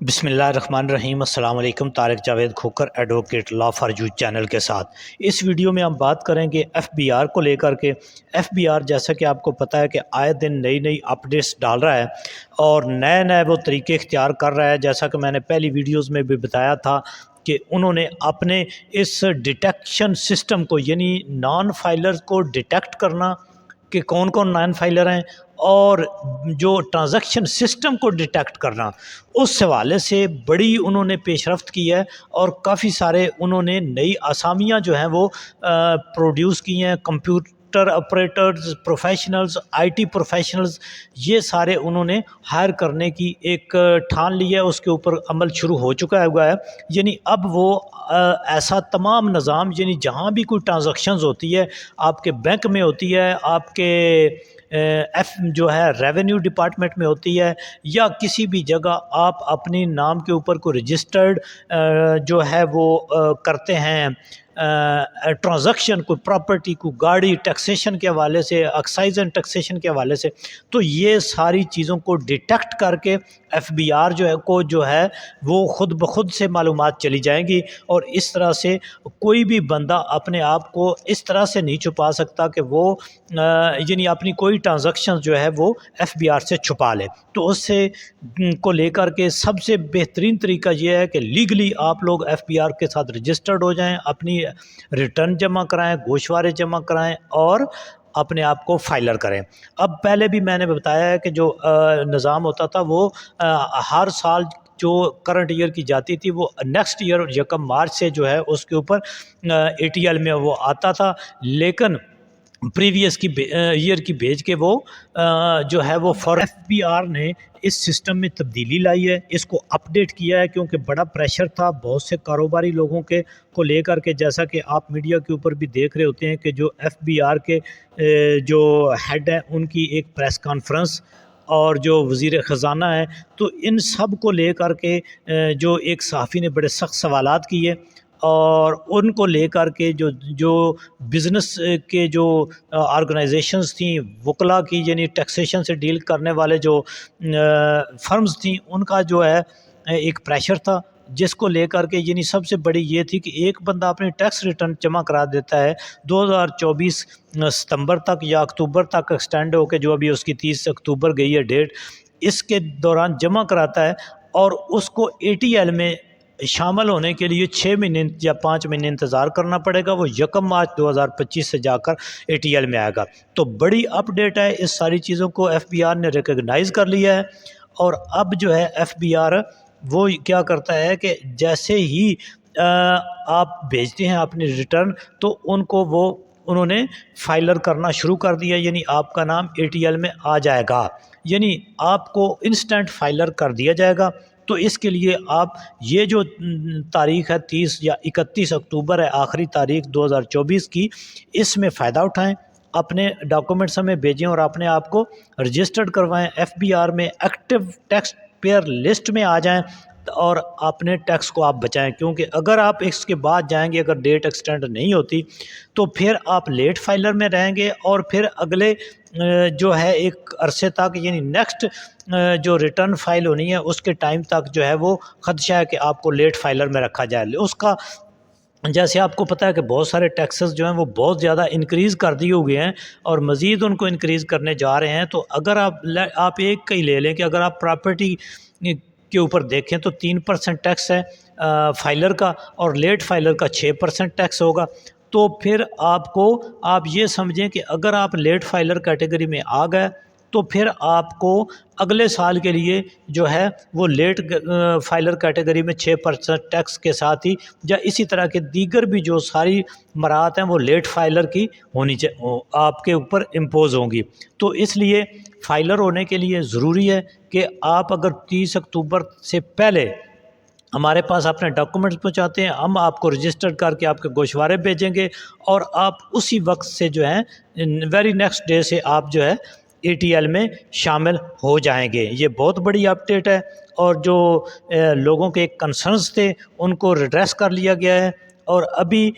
بسم اللہ الرحمن الرحیم۔ السلام علیکم۔ Tariq Javed Khokhar advocate law for you channel کے ساتھ اس ویڈیو میں ہم بات کریں گے ایف بی آر کو لے کر کے۔ ایف بی آر جیسا کہ آپ کو پتہ ہے کہ آئے دن نئی اپڈیٹس ڈال رہا ہے اور نئے وہ طریقے اختیار کر رہا ہے، جیسا کہ میں نے پہلی ویڈیوز میں بھی بتایا تھا کہ انہوں نے اپنے اس ڈیٹیکشن سسٹم کو، یعنی نان فائلر کو ڈیٹیکٹ کرنا کہ کون کون نان فائلر ہیں، اور جو ٹرانزیکشن سسٹم کو ڈیٹیکٹ کرنا، اس حوالے سے بڑی انہوں نے پیش رفت کی ہے اور کافی سارے انہوں نے نئی اسامیاں جو ہیں وہ پروڈیوس کی ہیں۔ Computer operators, professionals, I T professionals, یہ سارے انہوں نے ہائر کرنے کی ایک ٹھان لی ہے، اس کے اوپر عمل شروع ہو چکا ہے۔ یعنی اب وہ ایسا تمام نظام، یعنی جہاں بھی کوئی ٹرانزیکشنز ہوتی ہے، آپ کے بینک میں ہوتی ہے، آپ کے جو ہے ریونیو ڈپارٹمنٹ میں ہوتی ہے، یا کسی بھی جگہ آپ اپنی نام کے اوپر کوئی رجسٹرڈ جو ہے وہ کرتے ہیں ٹرانزیکشن، کوئی پراپرٹی، کوئی گاڑی، ٹیکسیشن کے حوالے سے، ایکسائز اینڈ ٹیکسیشن کے حوالے سے، تو یہ ساری چیزوں کو ڈیٹیکٹ کر کے ایف بی آر جو ہے وہ خود بخود سے معلومات چلی جائیں گی، اور اس طرح سے کوئی بھی بندہ اپنے آپ کو اس طرح سے نہیں چھپا سکتا کہ وہ یعنی اپنی کوئی ٹرانزیکشن جو ہے وہ ایف بی آر سے چھپا لے۔ تو اس سے کو لے کر کے سب سے بہترین طریقہ یہ ہے کہ لیگلی آپ لوگ ایف بی آر کے ساتھ رجسٹرڈ ہو جائیں، اپنی ریٹرن جمع کرائیں، گوشوارے جمع کرائیں اور اپنے آپ کو فائلر کریں۔ اب پہلے بھی میں نے بتایا ہے کہ جو نظام ہوتا تھا وہ ہر سال جو کرنٹ ایئر کی جاتی تھی، وہ نیکسٹ ایئر 1 مارچ سے جو ہے اس کے اوپر اے ٹی ایل میں وہ آتا تھا، لیکن پریویس کی ایئر کی بھیج کے وہ جو ہے وہ فور ایف بی آر نے اس سسٹم میں تبدیلی لائی ہے، اس کو اپڈیٹ کیا ہے، کیونکہ بڑا پریشر تھا بہت سے کاروباری لوگوں کے کو لے کر کے، جیسا کہ آپ میڈیا کے اوپر بھی دیکھ رہے ہوتے ہیں کہ جو ایف بی آر کے جو ہیڈ ہیں ان کی ایک پریس کانفرنس، اور جو وزیر خزانہ ہے، تو ان سب کو لے کر کے جو ایک صحافی نے بڑے سخت سوالات کیے، اور ان کو لے کر کے جو بزنس کے جو آرگنائزیشنز تھیں، وکلا کی، یعنی ٹیکسیشن سے ڈیل کرنے والے جو فرمز تھیں، ان کا جو ہے ایک پریشر تھا، جس کو لے کر کے یعنی سب سے بڑی یہ تھی کہ ایک بندہ اپنی ٹیکس ریٹرن جمع کرا دیتا ہے 2024 ستمبر تک یا اکتوبر تک ایکسٹینڈ ہو کے، جو ابھی اس کی 30 اکتوبر گئی ہے ڈیٹ، اس کے دوران جمع کراتا ہے، اور اس کو اے ٹی ایل میں شامل ہونے کے لیے 6 مہینے یا 5 مہینے انتظار کرنا پڑے گا۔ وہ 1 مارچ 2025 سے جا کر اے ٹی ایل میں آئے گا۔ تو بڑی اپڈیٹ ہے، اس ساری چیزوں کو ایف بی آر نے ریکگنائز کر لیا ہے، اور اب جو ہے ایف بی آر وہ کیا کرتا ہے کہ جیسے ہی آپ بھیجتے ہیں اپنی ریٹرن، تو ان کو انہوں نے فائلر کرنا شروع کر دیا، یعنی آپ کا نام اے ٹی ایل میں آ جائے گا، یعنی آپ کو انسٹنٹ فائلر کر دیا جائے گا۔ تو اس کے لیے آپ یہ جو تاریخ ہے 30 یا 31 اکتوبر ہے آخری تاریخ 2024 کی، اس میں فائدہ اٹھائیں، اپنے ڈاکومنٹس ہمیں بھیجیں اور اپنے آپ کو رجسٹرڈ کروائیں، ایف بی آر میں ایکٹیو ٹیکس پیئر لسٹ میں آ جائیں، اور اپنے ٹیکس کو آپ بچائیں، کیونکہ اگر آپ اس کے بعد جائیں گے، اگر ڈیٹ ایکسٹینڈ نہیں ہوتی، تو پھر آپ لیٹ فائلر میں رہیں گے، اور پھر اگلے جو ہے ایک عرصے تک، یعنی نیکسٹ جو ریٹرن فائل ہونی ہے اس کے ٹائم تک جو ہے وہ خدشہ ہے کہ آپ کو لیٹ فائلر میں رکھا جائے۔ اس کا جیسے آپ کو پتہ ہے کہ بہت سارے ٹیکسز جو ہیں وہ بہت زیادہ انکریز کر دیے ہوئے ہیں، اور مزید ان کو انکریز کرنے جا رہے ہیں۔ تو اگر آپ ایک کا ہی لے لیں کہ اگر آپ پراپرٹی کے اوپر دیکھیں تو 3% ٹیکس ہے فائلر کا، اور لیٹ فائلر کا 6% ٹیکس ہوگا۔ تو پھر آپ یہ سمجھیں کہ اگر آپ لیٹ فائلر کیٹیگری میں آ گئے، تو پھر آپ کو اگلے سال کے لیے جو ہے وہ لیٹ فائلر کیٹیگری میں 6% ٹیکس کے ساتھ ہی، یا اسی طرح کے دیگر بھی جو ساری مراحت ہیں وہ لیٹ فائلر کی ہونی چاہیے، آپ کے اوپر امپوز ہوں گی۔ تو اس لیے فائلر ہونے کے لیے ضروری ہے کہ آپ اگر 30 اکتوبر سے پہلے ہمارے پاس اپنے ڈاکومنٹس پہنچاتے ہیں، ہم آپ کو رجسٹر کر کے آپ کے گوشوارے بھیجیں گے، اور آپ اسی وقت سے جو ہے ویری نیکسٹ ڈے سے آپ جو ہے اے ٹی ایل میں شامل ہو جائیں گے۔ یہ بہت بڑی اپڈیٹ ہے، اور جو لوگوں کے کنسرنز تھے ان کو ریڈریس کر لیا گیا ہے، اور ابھی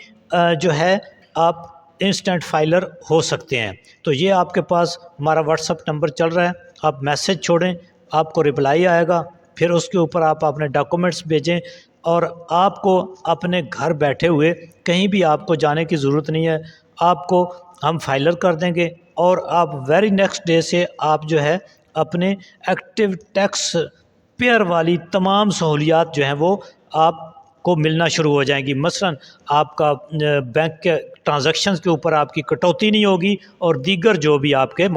جو ہے آپ انسٹنٹ فائلر ہو سکتے ہیں۔ تو یہ آپ کے پاس ہمارا واٹس اپ نمبر چل رہا ہے، آپ میسج چھوڑیں، آپ کو رپلائی آئے گا، پھر اس کے اوپر آپ اپنے ڈاکومنٹس بھیجیں، اور آپ کو اپنے گھر بیٹھے ہوئے کہیں بھی آپ کو جانے کی ضرورت نہیں ہے، آپ کو ہم فائلر کر دیں گے، اور آپ ویری نیکسٹ ڈے سے آپ جو ہے اپنے ایکٹیو ٹیکس پیئر والی تمام سہولیات جو ہیں وہ آپ کو ملنا شروع ہو جائیں گی۔ مثلا آپ کا بینک کے ٹرانزیکشنز کے اوپر آپ کی کٹوتی نہیں ہوگی، اور دیگر جو بھی آپ کے